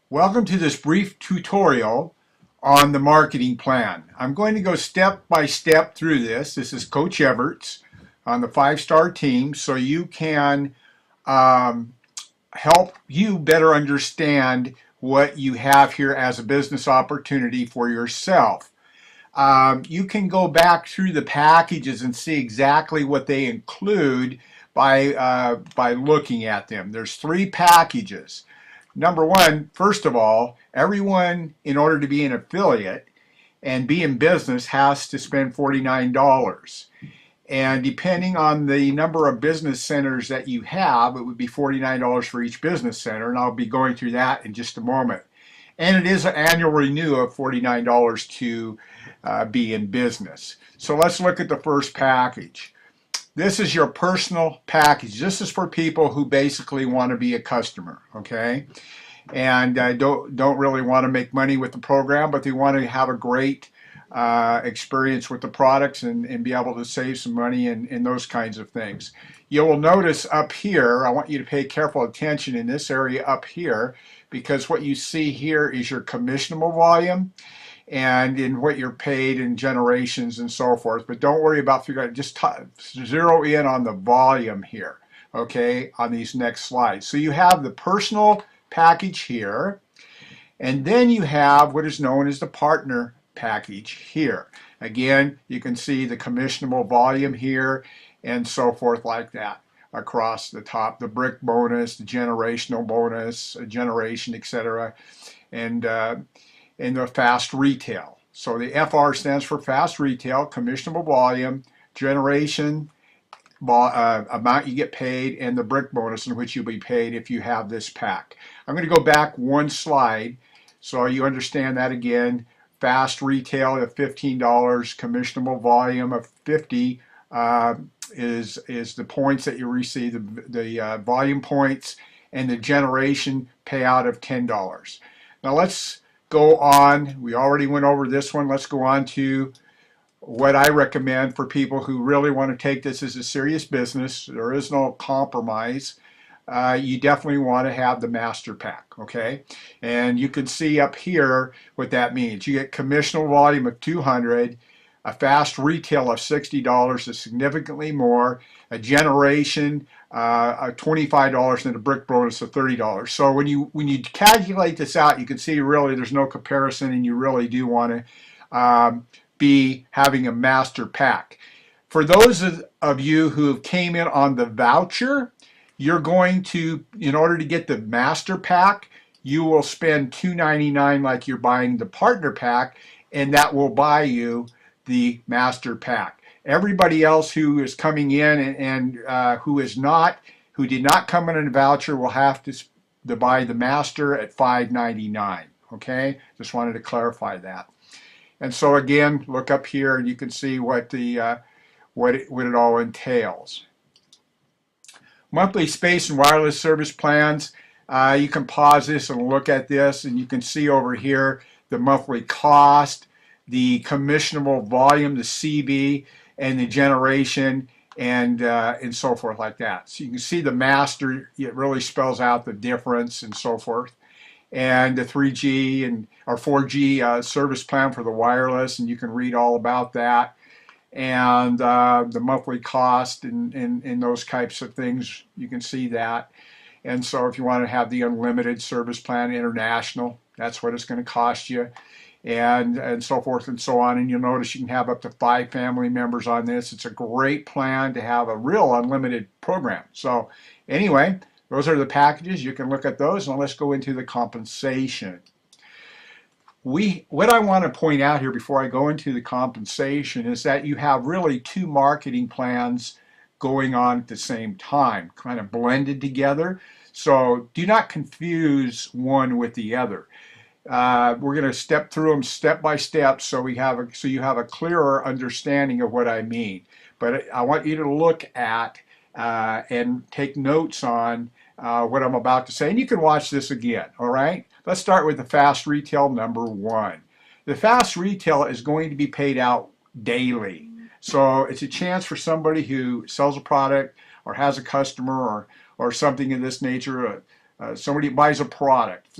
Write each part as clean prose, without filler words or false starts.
Welcome to this brief tutorial on the marketing plan. I'm going to go step by step through this. This is Coach Everts on the 5-star team, so you can help you better understand what you have here as a business opportunity for yourself. You can go back through the packages and see exactly what they include by looking at them. There's 3 packages. Number one, first of all, everyone, in order to be an affiliate and be in business, has to spend $49. And depending on the number of business centers that you have, it would be $49 for each business center, and I'll be going through that in just a moment. And it is an annual renew of $49 to be in business. So let's look at the first package. This is your personal package. This is for people who basically want to be a customer, okay? And don't really want to make money with the program, but they want to have a great experience with the products and be able to save some money and those kinds of things. You will notice up here, I want you to pay careful attention in this area up here, because what you see here is your commissionable volume and in what you're paid in generations and so forth. But don't worry about figuring out, just zero in on the volume here, okay, on these next slides. So you have the personal package here, and then you have what is known as the partner package here. Again, you can see the commissionable volume here and so forth like that across the top, the brick bonus, the generational bonus, a generation, etc., and the fast retail. So the FR stands for fast retail, commissionable volume, generation, amount you get paid, and the brick bonus in which you'll be paid if you have this pack. I'm going to go back one slide so you understand that again. Fast retail of $15, commissionable volume of 50 is the points that you receive, the volume points, and the generation payout of $10. Now let's go on. We already went over this one. Let's go on to what I recommend for people who really want to take this as a serious business. There is no compromise. You definitely want to have the master pack, okay? And you can see up here what that means. You get commissionable volume of 200, a fast retail of $60 is significantly more, a generation $25, and a brick bonus of $30. So when you calculate this out, you can see really there's no comparison, and you really do want to be having a master pack. For those of you who came in on the voucher, you're going to, in order to get the master pack, you will spend $2.99 like you're buying the partner pack, and that will buy you the master pack. Everybody else who is coming in and who did not come in a voucher will have to buy the master at $5.99. Okay, just wanted to clarify that. And so again, look up here and you can see what it all entails. Monthly space and wireless service plans. You can pause this and look at this, and you can see over here the monthly cost, the commissionable volume, the CB, and the generation, and so forth like that. So you can see the master, it really spells out the difference and so forth. And the 3G or 4G service plan for the wireless, and you can read all about that. And the monthly cost and those types of things, you can see that. And so if you want to have the unlimited service plan, international, that's what it's going to cost you. And so forth and so on. And you'll notice you can have up to 5 family members on this. It's a great plan to have a real unlimited program. So anyway, those are the packages. You can look at those, and let's go into the compensation. What I want to point out here before I go into the compensation is that you have really 2 marketing plans going on at the same time, kind of blended together. So do not confuse one with the other. We're going to step through them step by step so you have a clearer understanding of what I mean. But I want you to look at and take notes on what I'm about to say. And you can watch this again, all right? Let's start with the fast retail number 1. The fast retail is going to be paid out daily. So it's a chance for somebody who sells a product or has a customer or something of this nature, somebody buys a product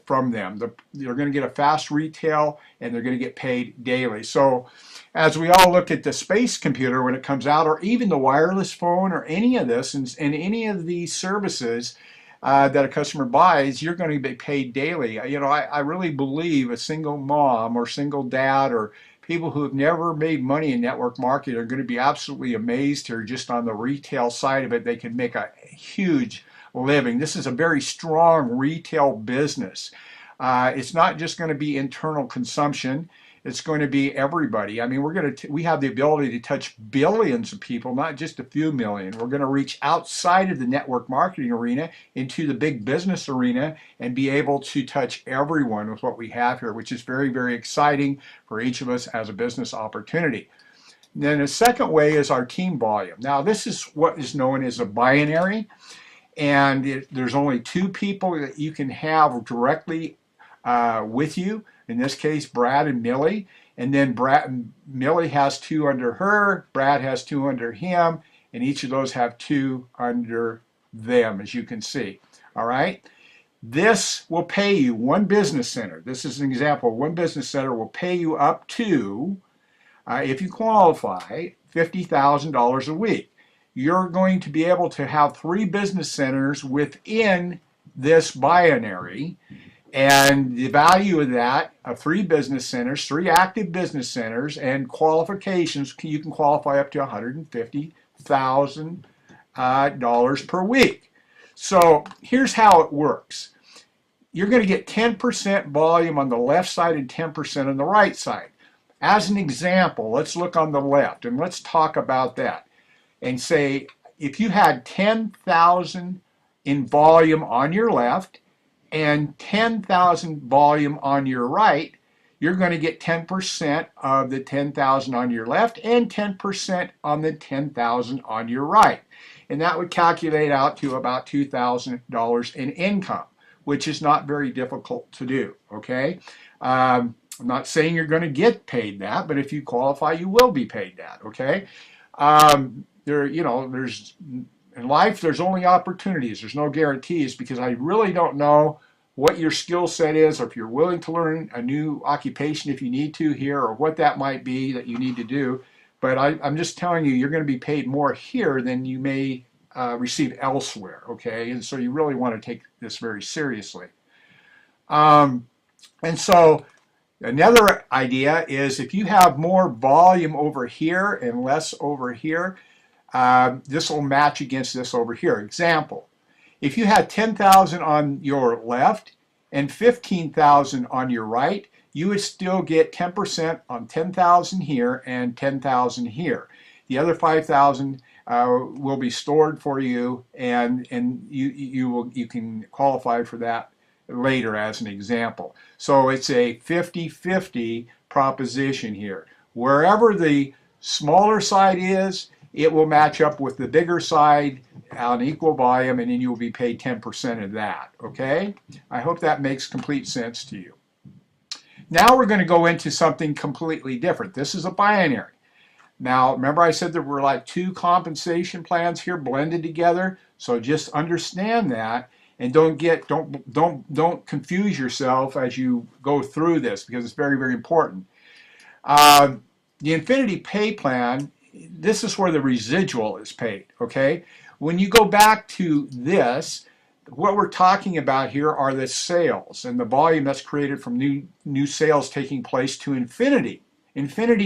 from them, they're going to get a fast retail and they're going to get paid daily. So as we all look at the space computer when it comes out, or even the wireless phone or any of this and any of these services that a customer buys, you're going to be paid daily. You know, I really believe a single mom or single dad or people who have never made money in network marketing are going to be absolutely amazed here just on the retail side of it. They can make a huge living. This is a very strong retail business. It's not just going to be internal consumption. It's going to be everybody. I mean, we have the ability to touch billions of people, not just a few million. We're going to reach outside of the network marketing arena into the big business arena and be able to touch everyone with what we have here, which is very, very exciting for each of us as a business opportunity. And then the second way is our team volume. Now, this is what is known as a binary. And there's only 2 people that you can have directly with you. In this case, Brad and Millie. And then Millie has 2 under her, Brad has 2 under him, and each of those have 2 under them, as you can see. All right? This will pay you, one business center. This is an example. One business center will pay you up to, if you qualify, $50,000 a week. You're going to be able to have 3 business centers within this binary, and the value of that, of 3 business centers, 3 active business centers, and qualifications, you can qualify up to $150,000 per week. So here's how it works. You're going to get 10% volume on the left side and 10% on the right side. As an example, let's look on the left, and let's talk about that. And say if you had 10,000 in volume on your left and 10,000 volume on your right, you're going to get 10% of the 10,000 on your left and 10% on the 10,000 on your right. And that would calculate out to about $2,000 in income, which is not very difficult to do, okay? I'm not saying you're going to get paid that, but if you qualify, you will be paid that, okay? There's in life, there's only opportunities. There's no guarantees, because I really don't know what your skill set is, or if you're willing to learn a new occupation if you need to here, or what that might be that you need to do. But I'm just telling you, you're going to be paid more here than you may receive elsewhere, okay? And so you really want to take this very seriously. And so another idea is if you have more volume over here and less over here, this will match against this over here. Example, if you had 10,000 on your left and 15,000 on your right, you would still get 10% on 10,000 here and 10,000 here. The other 5,000 will be stored for you, and you can qualify for that later as an example. So it's a 50-50 proposition here. Wherever the smaller side is, it will match up with the bigger side on equal volume, and then you will be paid 10% of that, okay? I hope that makes complete sense to you. Now we're going to go into something completely different. This is a binary. Now, remember I said there were like 2 compensation plans here blended together, so just understand that, and don't confuse yourself as you go through this, because it's very, very important. The Infinity Pay Plan, this is where the residual is paid, okay? When you go back to this, what we're talking about here are the sales and the volume that's created from new sales taking place to infinity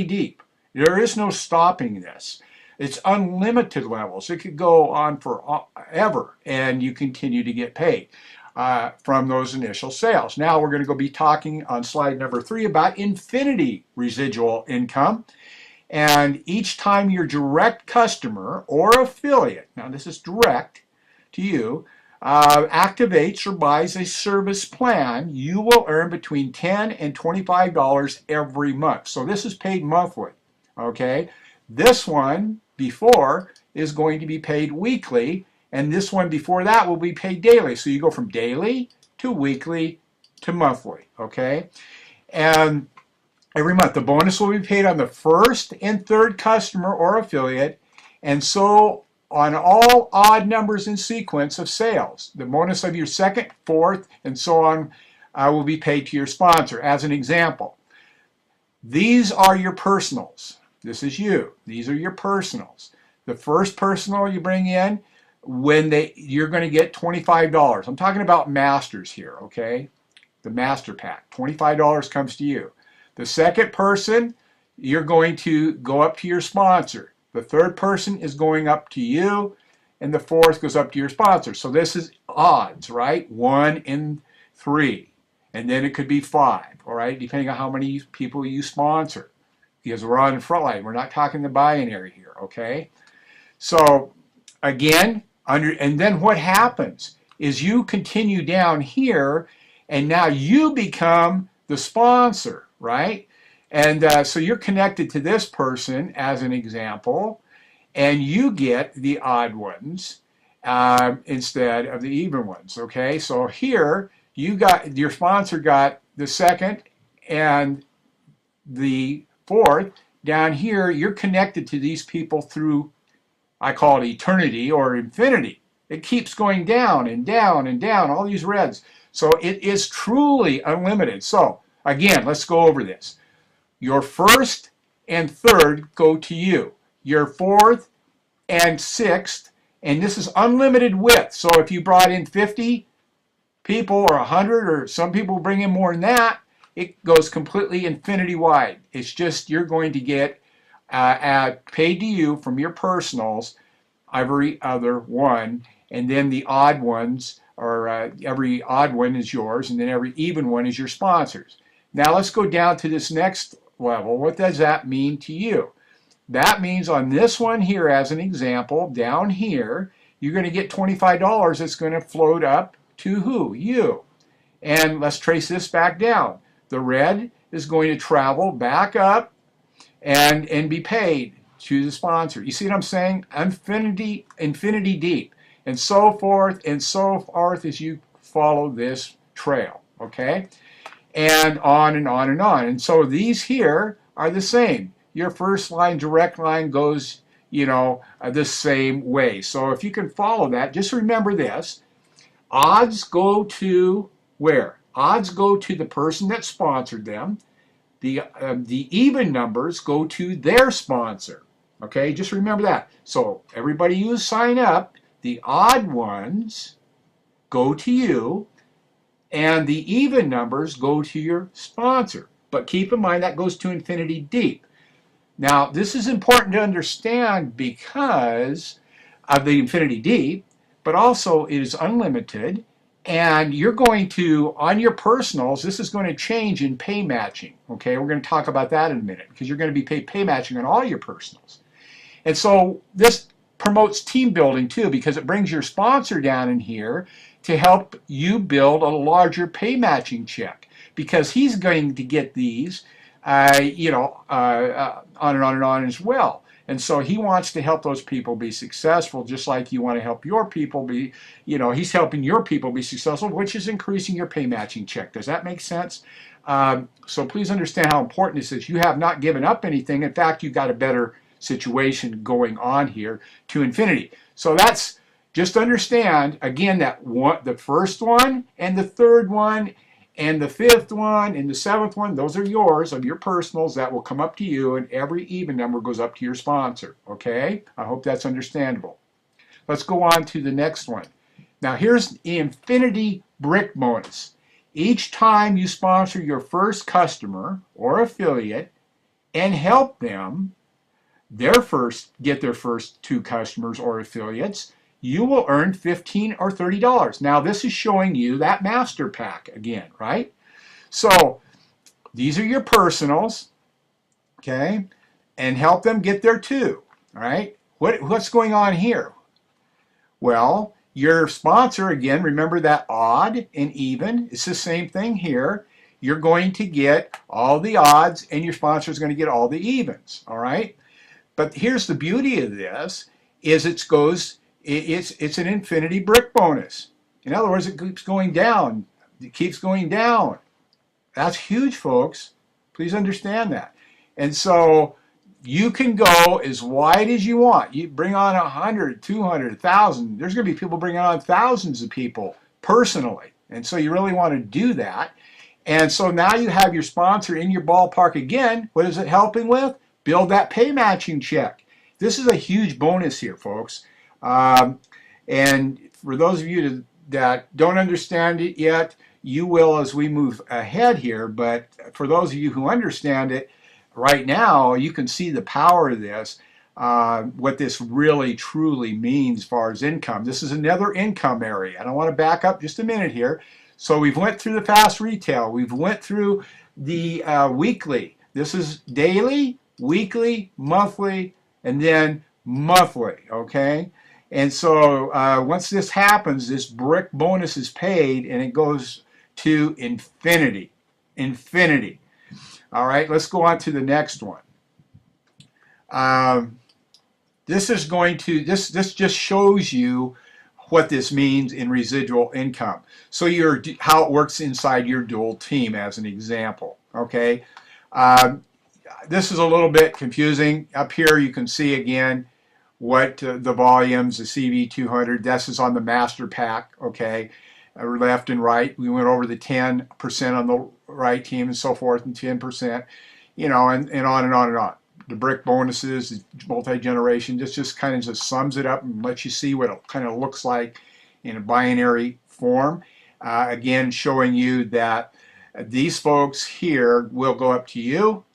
deep. There is no stopping this. It's unlimited levels. It could go on forever, and you continue to get paid from those initial sales. Now we're going to be talking on slide number 3 about infinity residual income. And each time your direct customer or affiliate, now this is direct to you, activates or buys a service plan, you will earn between $10 and $25 every month. So this is paid monthly, okay? This one before is going to be paid weekly, and this one before that will be paid daily. So you go from daily to weekly to monthly, okay? And every month, the bonus will be paid on the first and third customer or affiliate, and so on all odd numbers in sequence of sales. The bonus of your second, fourth, and so on will be paid to your sponsor. As an example, these are your personals. This is you. These are your personals. The first personal you bring in, you're going to get $25. I'm talking about masters here, okay? The master pack, $25 comes to you. The second person, you're going to go up to your sponsor. The third person is going up to you, and the fourth goes up to your sponsor. So this is odds, right? 1 in 3, and then it could be 5, all right, depending on how many people you sponsor. Because we're on the front line, we're not talking the binary here, okay? So again, and then what happens is you continue down here, and now you become the sponsor, right? And so you're connected to this person as an example, and you get the odd ones instead of the even ones, okay? So here, your sponsor got the second and the fourth. Down here, you're connected to these people through, I call it eternity or infinity. It keeps going down and down and down, all these reds. So it is truly unlimited. So again, let's go over this. Your first and third go to you. Your fourth and sixth, and this is unlimited width. So if you brought in 50 people or 100, or some people bring in more than that, it goes completely infinity wide. It's just you're going to get paid to you from your personals every other one, and then the odd ones, or every odd one is yours, and then every even one is your sponsors. Now let's go down to this next level. What does that mean to you? That means on this one here, as an example, down here, you're going to get $25 that's going to float up to who? You. And let's trace this back down. The red is going to travel back up and be paid to the sponsor. You see what I'm saying? Infinity deep. And so forth as you follow this trail, okay? And on and on and on. And so these here are the same. Your first line, direct line goes, the same way. So if you can follow that, just remember this. Odds go to where? Odds go to the person that sponsored them. The even numbers go to their sponsor. Okay, just remember that. So everybody you sign up, the odd ones go to you, and the even numbers go to your sponsor. But keep in mind that goes to infinity deep. Now, this is important to understand because of the infinity deep, but also it is unlimited, and you're going to, on your personals, this is going to change in pay matching. Okay, we're going to talk about that in a minute, because you're going to be pay matching on all your personals. And so this promotes team building too, because it brings your sponsor down in here to help you build a larger pay matching check, because he's going to get these, on and on and on as well. And so he wants to help those people be successful, just like you want to help your people be, he's helping your people be successful, which is increasing your pay matching check. Does that make sense? So please understand how important this is. You have not given up anything. In fact, you've got a better situation going on here to infinity. So that's, just understand, again, that the first one and the third one and the fifth one and the seventh one, those are yours, of your personals that will come up to you, and every even number goes up to your sponsor. Okay? I hope that's understandable. Let's go on to the next one. Now here's the infinity brick bonus. Each time you sponsor your first customer or affiliate and help them get their first 2 customers or affiliates, you will earn $15 or $30. Now this is showing you that master pack again, right? So these are your personals, okay? And help them get their 2, all right? What's going on here? Well, your sponsor, again, remember that odd and even, it's the same thing here. You're going to get all the odds, and your sponsor is going to get all the evens, all right? But here's the beauty of this, is it's an infinity brick bonus. In other words, it keeps going down. It keeps going down. That's huge, folks. Please understand that. And so You can go as wide as you want. You bring on 100, 200, 1,000. There's going to be people bringing on thousands of people personally. And so you really want to do that. And so now you have your sponsor in your ballpark again. What is it helping with? Build that pay matching check. This is a huge bonus here, folks. And for those of you that don't understand it yet, you will as we move ahead here. But for those of you who understand it, right now, you can see the power of this, what this really truly means as far as income. This is another income area. And I want to back up just a minute here. So we've went through the fast retail. We've went through the weekly. This is daily, weekly, monthly, and then monthly, okay? And so once this happens, this brick bonus is paid, and it goes to infinity. Infinity. All right, let's go on to the next one. This just shows you what this means in residual income. So how it works inside your dual team as an example, okay? This is a little bit confusing. Up here you can see again what the volumes, the CV200, this is on the master pack, okay? Left and right, we went over the 10% on the right team and so forth, and 10%, you know, and on and on and on. The brick bonuses, the multi-generation, just kind of just sums it up and lets you see what it kind of looks like in a binary form. Again, showing you that these folks here will go up to you,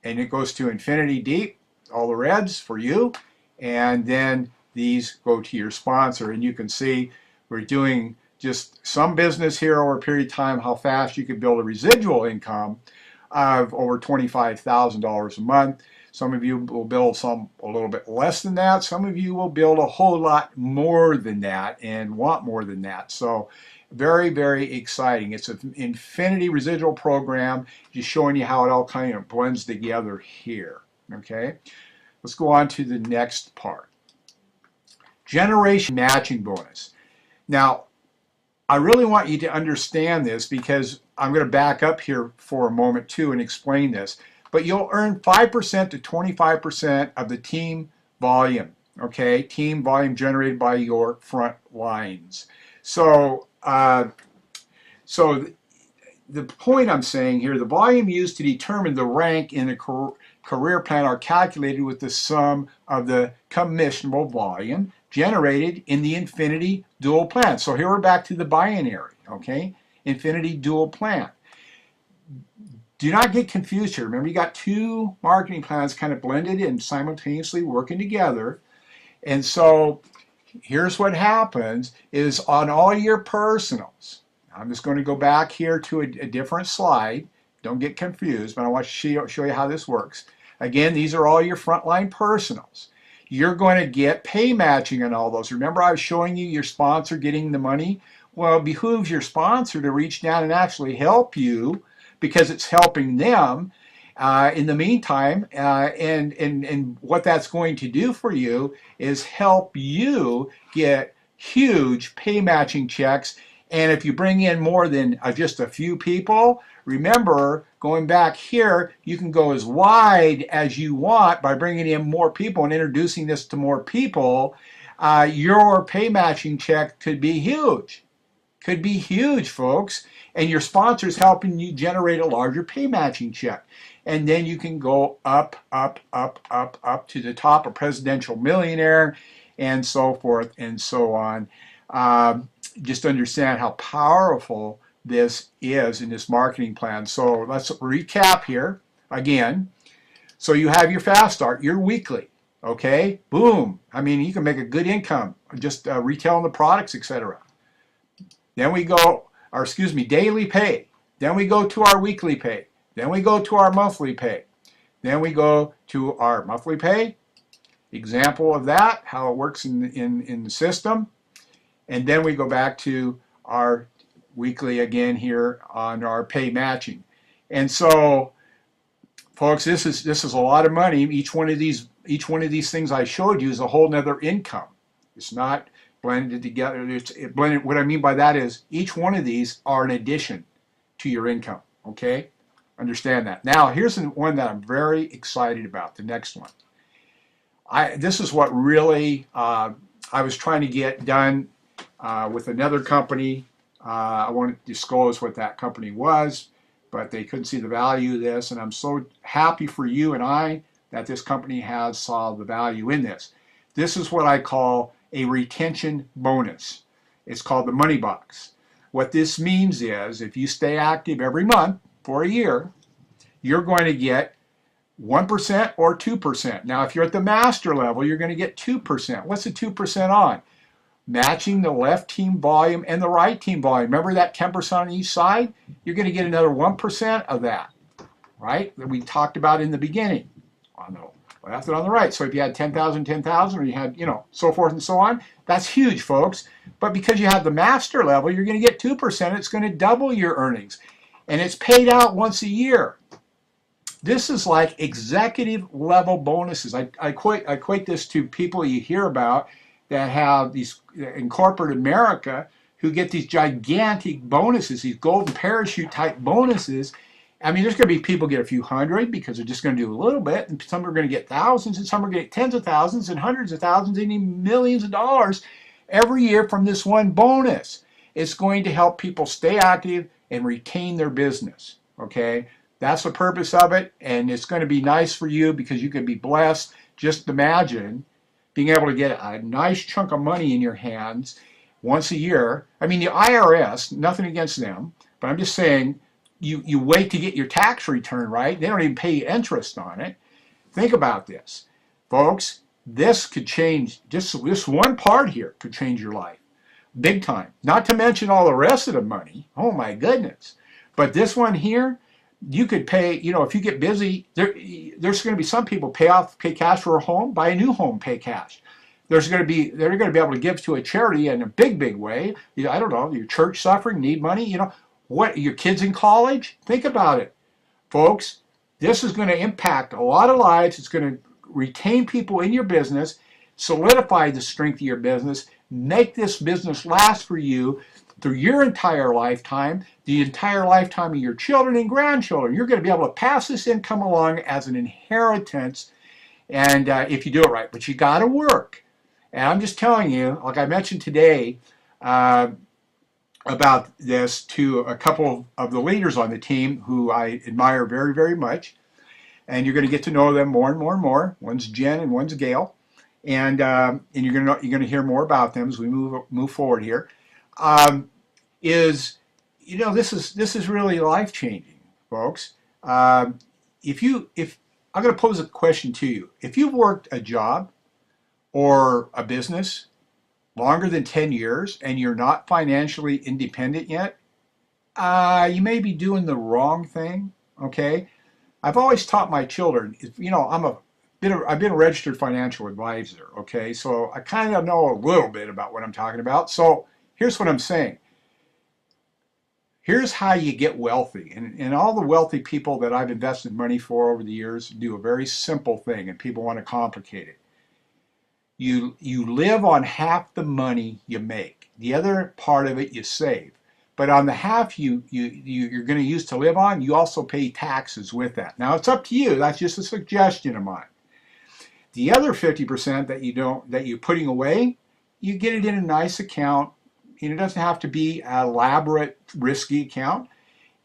and it goes to infinity deep, all the reds for you, and then these go to your sponsor. And you can see we're doing just some business here over a period of time, how fast you could build a residual income of over $25,000 a month. Some of you will build a little bit less than that. Some of you will build a whole lot more than that and want more than that. So very, very exciting. It's an infinity residual program, just showing you how it all kind of blends together here. Okay, let's go on to the next part. Generation matching bonus. Now, I really want you to understand this, because I'm going to back up here for a moment too and explain this. But you'll earn 5% to 25% of the team volume, okay? Team volume generated by your front lines. So, the point I'm saying here, the volume used to determine the rank in the career plan are calculated with the sum of the commissionable volume generated in the infinity dual plan. So here we're back to the binary, okay? Infinity dual plan. Do not get confused here. Remember, you got two marketing plans kind of blended and simultaneously working together. And so here's what happens is on all your personals, I'm just going to go back here to a different slide. Don't get confused, but I want to show you how this works. Again, these are all your frontline personals. You're going to get pay matching on all those. Remember, I was showing you your sponsor getting the money? Well, it behooves your sponsor to reach down and actually help you, because it's helping them in the meantime. And what that's going to do for you is help you get huge pay matching checks. And if you bring in more than just a few people, remember, going back here, you can go as wide as you want by bringing in more people and introducing this to more people. Your pay matching check could be huge. Could be huge, folks. And your sponsor is helping you generate a larger pay matching check. And then you can go up, up, up, up, up to the top, a presidential millionaire, and so forth and so on. Just understand how powerful this is in this marketing plan. So let's recap here again. So you have your fast start, your weekly, okay? Boom. I mean, you can make a good income just retailing the products, etc. Then we go, or excuse me, daily pay. Then we go to our weekly pay. Then we go to our monthly pay. Then we go to our monthly pay. Example of that, how it works in the system. And then we go back to our weekly again here on our pay matching. And so, folks, this is a lot of money. Each one of these things I showed you is a whole nother income. It's not blended together. It's blended. What I mean by that is each one of these are an addition to your income. Okay, Understand that. Now, here's the one that I'm very excited about, the next one. This is what really I was trying to get done with another company. I won't disclose what that company was, but they couldn't see the value of this, and I'm so happy for you and I that this company has saw the value in this. This is what I call a retention bonus. It's called the money box. What this means is if you stay active every month for a year, you're going to get 1% or 2%. Now, if you're at the master level, you're going to get 2%. What's the 2% on? Matching the left team volume and the right team volume. Remember that 10% on each side? You're going to get another 1% of that, right? That we talked about in the beginning on the left and on the right. So if you had 10,000, 10,000, or you had, so forth and so on, that's huge, folks. But because you have the master level, you're going to get 2%. It's going to double your earnings. And it's paid out once a year. This is like executive level bonuses. I equate this to people you hear about that have these in corporate America who get these gigantic bonuses, these golden parachute type bonuses. I mean, there's going to be people get a few hundred because they're just going to do a little bit, and some are going to get thousands, and some are going to get tens of thousands and hundreds of thousands and even millions of dollars every year from this one bonus. It's going to help people stay active and retain their business, okay? That's the purpose of it, and it's going to be nice for you because you can be blessed. Just imagine being able to get a nice chunk of money in your hands once a year. I mean, the IRS, nothing against them, but I'm just saying, you wait to get your tax return, right? They don't even pay you interest on it. Think about this. Folks, this could change, just this one part here could change your life. Big time. Not to mention all the rest of the money. Oh my goodness. But this one here, you could pay, if you get busy, there's going to be some people pay cash for a home, buy a new home, pay cash. They're going to be able to give to a charity in a big way. I don't know, your church suffering, need money, what, your kids in college? Think about it, folks. This is going to impact a lot of lives. It's going to retain people in your business, solidify the strength of your business, make this business last for you through your entire lifetime, the entire lifetime of your children and grandchildren. You're going to be able to pass this income along as an inheritance, and if you do it right. But you got to work. And I'm just telling you, like I mentioned today, about this to a couple of the leaders on the team who I admire very, very much. And you're going to get to know them more and more and more. One's Jen and one's Gail. And you're going to hear more about them as we move forward here. This is really life-changing, folks. If I'm going to pose a question to you. If you've worked a job or a business longer than 10 years and you're not financially independent yet, you may be doing the wrong thing, okay? I've always taught my children, I've been a registered financial advisor, okay? So I kind of know a little bit about what I'm talking about. So here's what I'm saying. Here's how you get wealthy. And all the wealthy people that I've invested money for over the years do a very simple thing, and people want to complicate it. You live on half the money you make. The other part of it you save. But on the half you're going to use to live on, you also pay taxes with that. Now it's up to you. That's just a suggestion of mine. The other 50% that you're putting away, you get it in a nice account. It doesn't have to be an elaborate, risky account.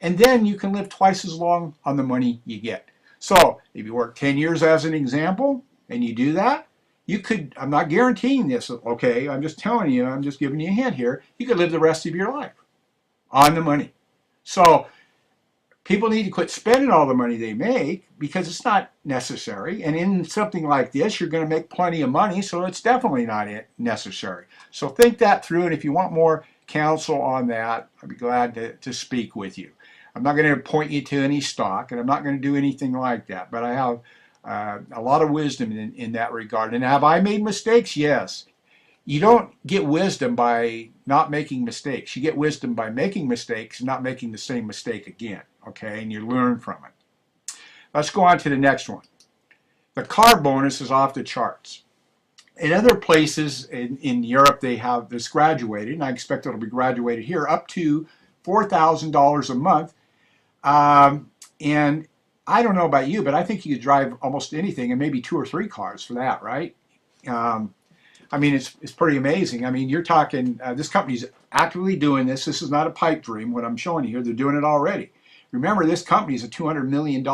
And then you can live twice as long on the money you get. So if you work 10 years as an example, and you do that, you could, I'm not guaranteeing this, okay? I'm just telling you, I'm just giving you a hint here. You could live the rest of your life on the money. So people need to quit spending all the money they make because it's not necessary. And in something like this, you're going to make plenty of money, so it's definitely not necessary. So think that through, and if you want more counsel on that, I'd be glad to speak with you. I'm not going to point you to any stock, and I'm not going to do anything like that, but I have a lot of wisdom in that regard. And have I made mistakes? Yes. You don't get wisdom by not making mistakes. You get wisdom by making mistakes and not making the same mistake again, okay? And you learn from it. Let's go on to the next one. The car bonus is off the charts. In other places in Europe, they have this graduated, and I expect it'll be graduated here, up to $4,000 a month. And I don't know about you, but I think you could drive almost anything, and maybe 2 or 3 cars for that, right? I mean, it's pretty amazing. I mean, you're talking, this company's actively doing this. This is not a pipe dream, what I'm showing you here. They're doing it already. Remember, this company is a $200 million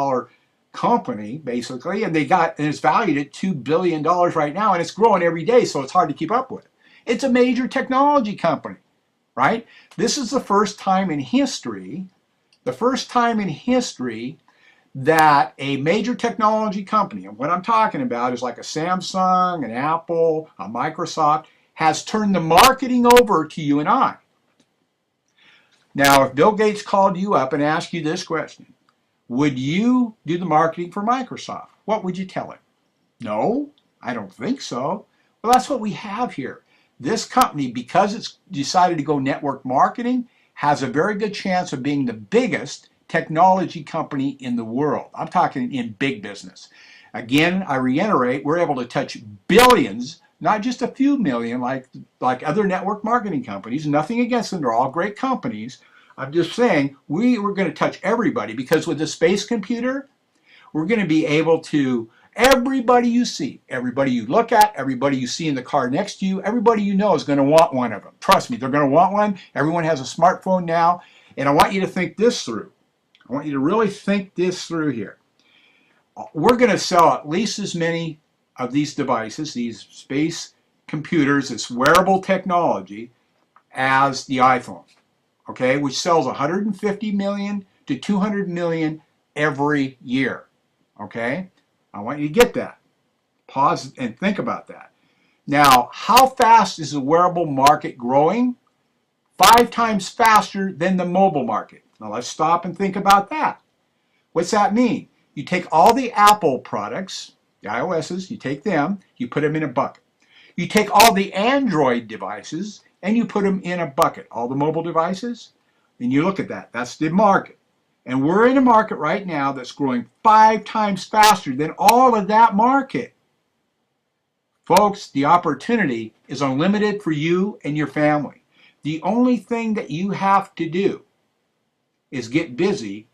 company, basically, and it's valued at $2 billion right now, and it's growing every day, so it's hard to keep up with. It's a major technology company, right? This is the first time in history, that a major technology company, and what I'm talking about is like a Samsung, an Apple, a Microsoft, has turned the marketing over to you and I. Now, if Bill Gates called you up and asked you this question, would you do the marketing for Microsoft? What would you tell him? No, I don't think so. Well, that's what we have here. This company, because it's decided to go network marketing, has a very good chance of being the biggest technology company in the world. I'm talking in big business. Again, I reiterate, we're able to touch billions, not just a few million like other network marketing companies. Nothing against them, they're all great companies. I'm just saying we're going to touch everybody, because with the space computer, we're going to be able to, everybody you see, everybody you look at, everybody you see in the car next to you, everybody you know is going to want one of them. Trust me, they're going to want one. Everyone has a smartphone now, and I want you to think this through. I want you to really think this through here. We're going to sell at least as many of these devices, these space computers, this wearable technology, as the iPhone, okay, which sells 150 million to 200 million every year, okay? I want you to get that. Pause and think about that. Now, how fast is the wearable market growing? 5 times faster than the mobile market. Now let's stop and think about that. What's that mean? You take all the Apple products, the iOSs, you take them, you put them in a bucket. You take all the Android devices and you put them in a bucket, all the mobile devices, and you look at that. That's the market. And we're in a market right now that's growing 5 times faster than all of that market. Folks, the opportunity is unlimited for you and your family. The only thing that you have to do is get busy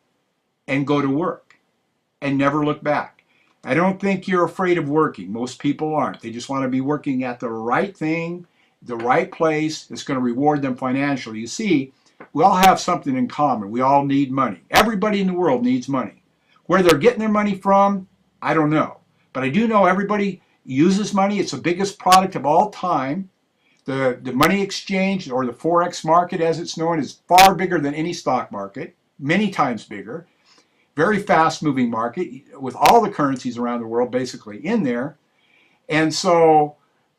and go to work and never look back. I don't think you're afraid of working. Most people aren't. They just want to be working at the right thing, the right place that's going to reward them financially. You see, we all have something in common. We all need money. Everybody in the world needs money. Where they're getting their money from, I don't know. But I do know everybody uses money. It's the biggest product of all time. The money exchange, or the Forex market as it's known, is far bigger than any stock market, many times bigger. Very fast moving market with all the currencies around the world basically in there. And so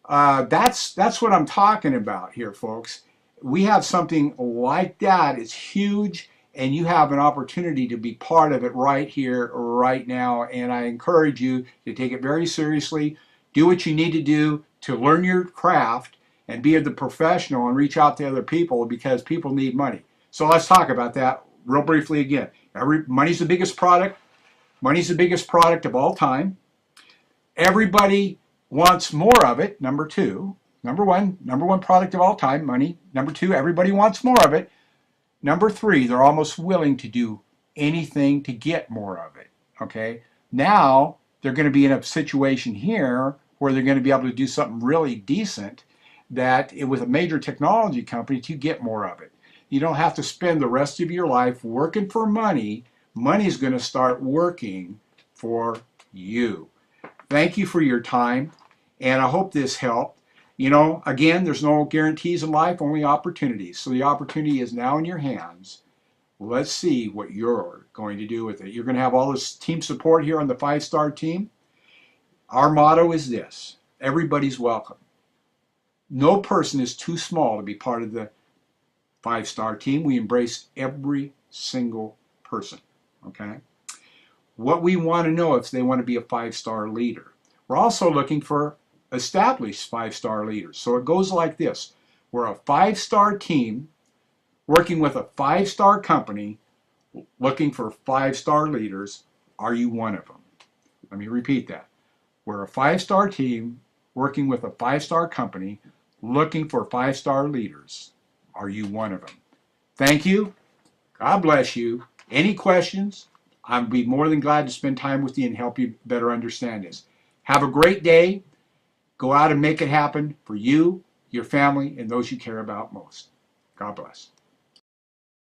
that's what I'm talking about here, folks. We have something like that. It's huge, and you have an opportunity to be part of it right here, right now. And I encourage you to take it very seriously. Do what you need to do to learn your craft and be the professional and reach out to other people, because people need money. So let's talk about that real briefly again. Money's the biggest product. Money's the biggest product of all time. Everybody wants more of it, number two. Number one product of all time, money. Number two, everybody wants more of it. Number three, they're almost willing to do anything to get more of it, okay? Now, they're going to be in a situation here where they're going to be able to do something really decent with a major technology company to get more of it. You don't have to spend the rest of your life working for money. Money's going to start working for you. Thank you for your time, and I hope this helped. You know, again, there's no guarantees in life, only opportunities. So the opportunity is now in your hands. Let's see what you're going to do with it. You're going to have all this team support here on the 5-star team. Our motto is this: everybody's welcome. No person is too small to be part of the 5-star team. We embrace every single person, okay? What we want to know if they want to be a 5-star leader. We're also looking for established 5-star leaders. So it goes like this. We're a 5-star team working with a 5-star company looking for 5-star leaders. Are you one of them? Let me repeat that. We're a 5-star team working with a 5-star company looking for 5-star leaders. Are you one of them? Thank you. God bless you. Any questions? I'd be more than glad to spend time with you and help you better understand this. Have a great day. Go out and make it happen for you, your family, and those you care about most. God bless.